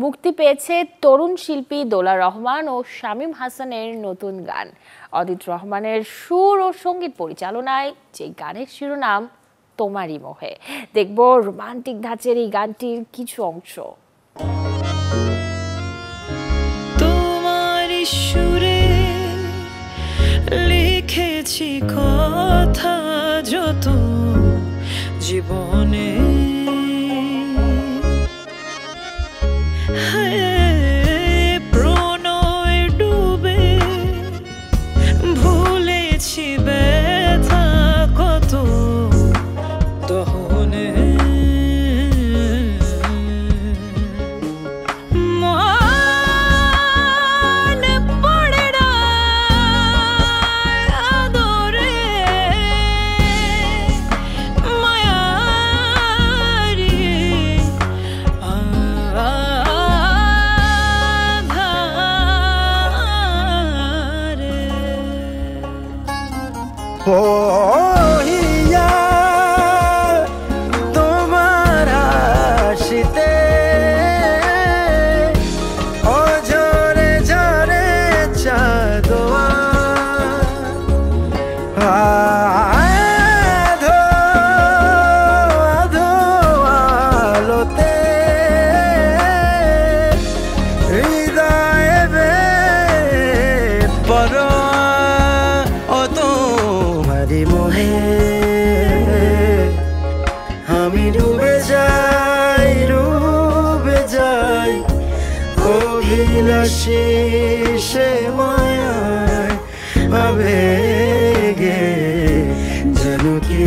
মুক্তি পেয়েছে তরুণ শিল্পী দোলা রহমান ও শামীম হাসানের নতুন গান। অদিত রহমানের সুর ও সঙ্গীত পরিচালনায় যে গানের শিরোনাম তোমারই মোহে। দেখব রোমান্টিক ধাঁচের এই গানটির কিছু অংশ। তোমারই সুরে লিখেছি কথা যত জীবনে, প্রণয় ডুবে ভুলেছি ব্যথা কত দহনে। মনে পড়ে না আদরে মায়ারি হিয়া তোমার হাসিতে অঝরে ঝরে চাঁদোয়া আধো আধো আলোতে হৃদয়ে বেদ পড়ো মোহে। আমি ডুবে যাই অভিলাষী সে মায়ায় আবেগে যেন কি